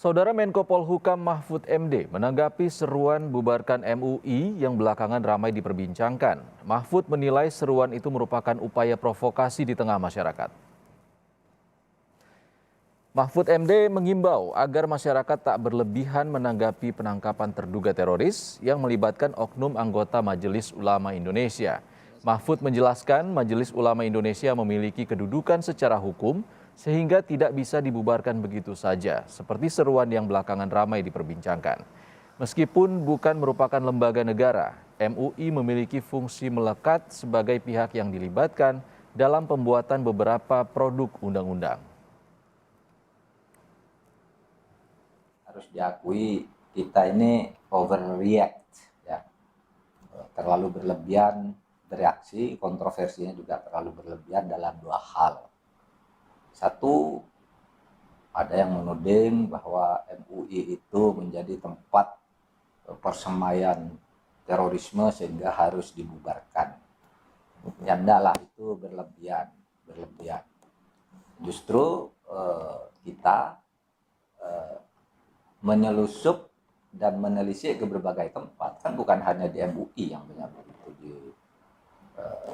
Saudara Menko Polhukam Mahfud MD menanggapi seruan bubarkan MUI yang belakangan ramai diperbincangkan. Mahfud menilai seruan itu merupakan upaya provokasi di tengah masyarakat. Mahfud MD mengimbau agar masyarakat tak berlebihan menanggapi penangkapan terduga teroris yang melibatkan oknum anggota Majelis Ulama Indonesia. Mahfud menjelaskan Majelis Ulama Indonesia memiliki kedudukan secara hukum sehingga tidak bisa dibubarkan begitu saja, seperti seruan yang belakangan ramai diperbincangkan. Meskipun bukan merupakan lembaga negara, MUI memiliki fungsi melekat sebagai pihak yang dilibatkan dalam pembuatan beberapa produk undang-undang. Harus diakui kita ini overreact, ya, terlalu berlebihan bereaksi, kontroversinya juga terlalu berlebihan dalam dua hal. Satu, ada yang menuding bahwa MUI itu menjadi tempat persemaian terorisme sehingga harus dibubarkan. Ya enggak itu berlebihan. Justru kita menyelusup dan menelisik ke berbagai tempat, kan bukan hanya di MUI yang banyak begitu, di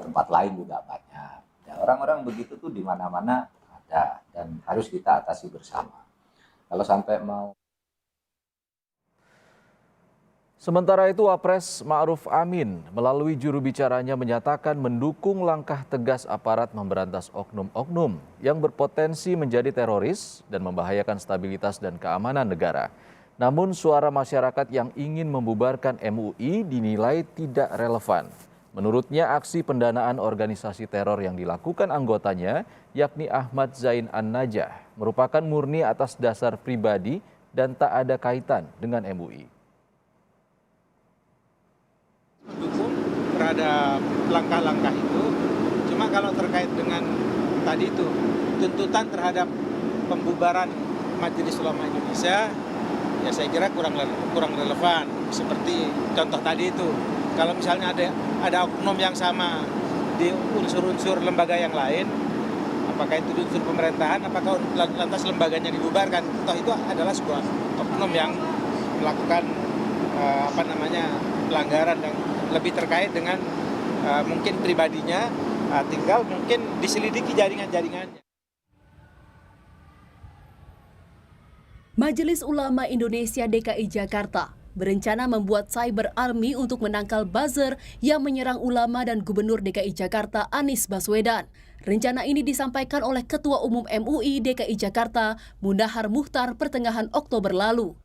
tempat lain juga banyak. Ya, orang-orang begitu tuh di mana-mana ada dan harus kita atasi bersama. Kalau sampai mau. Sementara itu, Wapres Ma'ruf Amin melalui juru bicaranya menyatakan mendukung langkah tegas aparat memberantas oknum-oknum yang berpotensi menjadi teroris dan membahayakan stabilitas dan keamanan negara. Namun suara masyarakat yang ingin membubarkan MUI dinilai tidak relevan. Menurutnya aksi pendanaan organisasi teror yang dilakukan anggotanya, yakni Ahmad Zain An-Najah, merupakan murni atas dasar pribadi dan tak ada kaitan dengan MUI. Mendukung terhadap langkah-langkah itu, cuma kalau terkait dengan tadi itu tuntutan terhadap pembubaran Majelis Ulama Indonesia, ya saya kira kurang relevan. Seperti contoh tadi itu, kalau misalnya ada oknum yang sama di unsur-unsur lembaga yang lain, apakah itu unsur pemerintahan, apakah lantas lembaganya dibubarkan? Toh itu adalah sebuah oknum yang melakukan pelanggaran yang lebih terkait dengan mungkin pribadinya, tinggal mungkin diselidiki jaringan-jaringannya. Majelis Ulama Indonesia DKI Jakarta berencana membuat cyber army untuk menangkal buzzer yang menyerang ulama dan Gubernur DKI Jakarta Anies Baswedan. Rencana ini disampaikan oleh Ketua Umum MUI DKI Jakarta Munahar Mukhtar pertengahan Oktober lalu.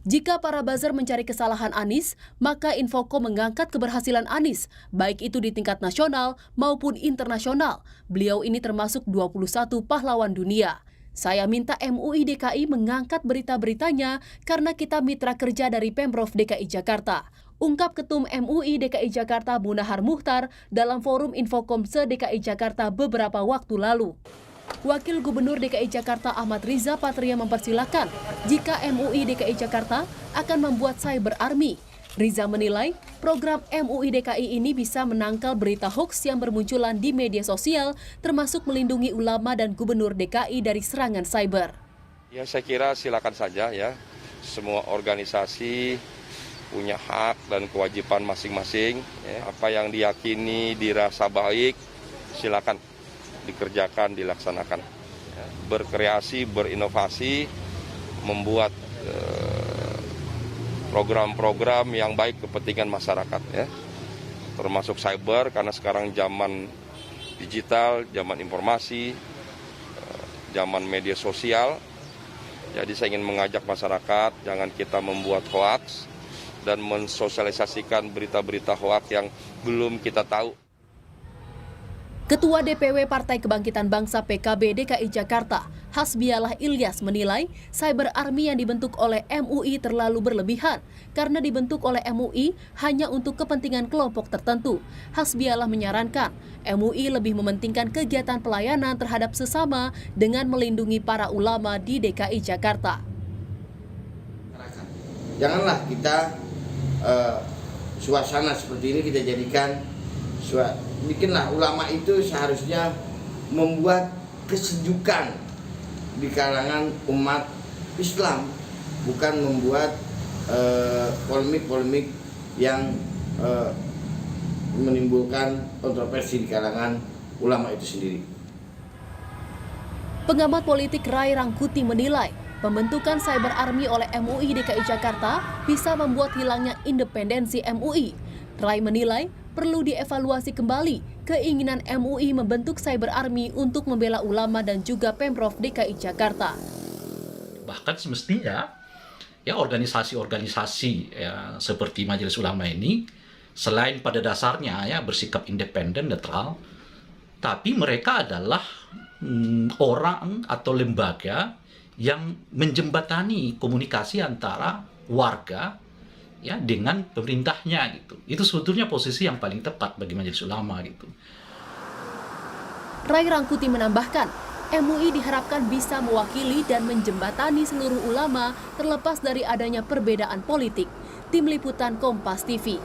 Jika para buzzer mencari kesalahan Anies, maka Infocom mengangkat keberhasilan Anies, baik itu di tingkat nasional maupun internasional. Beliau ini termasuk 21 pahlawan dunia. Saya minta MUI DKI mengangkat berita-beritanya karena kita mitra kerja dari Pemprov DKI Jakarta. Ungkap Ketum MUI DKI Jakarta Munahar Mukhtar dalam forum Infocom se-DKI Jakarta beberapa waktu lalu. Wakil Gubernur DKI Jakarta Ahmad Riza Patria mempersilahkan jika MUI DKI Jakarta akan membuat cyber army. Riza menilai program MUI DKI ini bisa menangkal berita hoaks yang bermunculan di media sosial, termasuk melindungi ulama dan Gubernur DKI dari serangan cyber. Ya, saya kira silakan saja ya. Semua organisasi punya hak dan kewajiban masing-masing. Ya. Apa yang diyakini, dirasa baik, silakan dikerjakan, dilaksanakan. Ya. Berkreasi, berinovasi, membuat program-program yang baik kepentingan masyarakat, ya, termasuk cyber, karena sekarang zaman digital, zaman informasi, zaman media sosial. Jadi saya ingin mengajak masyarakat, jangan kita membuat hoaks dan mensosialisasikan berita-berita hoaks yang belum kita tahu. Ketua DPW Partai Kebangkitan Bangsa PKB DKI Jakarta, Hasbiallah Ilyas menilai cyber army yang dibentuk oleh MUI terlalu berlebihan karena dibentuk oleh MUI hanya untuk kepentingan kelompok tertentu. Hasbiallah menyarankan MUI lebih mementingkan kegiatan pelayanan terhadap sesama dengan melindungi para ulama di DKI Jakarta. Janganlah kita suasana seperti ini kita jadikan bikinlah ulama itu seharusnya membuat kesejukan di kalangan umat Islam. bukan membuat polemik-polemik yang menimbulkan kontroversi di kalangan ulama itu sendiri. Pengamat politik Ray Rangkuti menilai pembentukan Cyber Army oleh MUI DKI Jakarta bisa membuat hilangnya independensi MUI. Ray menilai perlu dievaluasi kembali keinginan MUI membentuk Cyber Army untuk membela ulama dan juga Pemprov DKI Jakarta. Bahkan semestinya ya organisasi-organisasi ya, seperti Majelis Ulama ini selain pada dasarnya ya bersikap independen netral, tapi mereka adalah orang atau lembaga yang menjembatani komunikasi antara warga ya dengan pemerintahnya gitu. Itu sebetulnya posisi yang paling tepat bagi Majelis Ulama gitu. Ray Rangkuti menambahkan, MUI diharapkan bisa mewakili dan menjembatani seluruh ulama terlepas dari adanya perbedaan politik. Tim Liputan Kompas TV.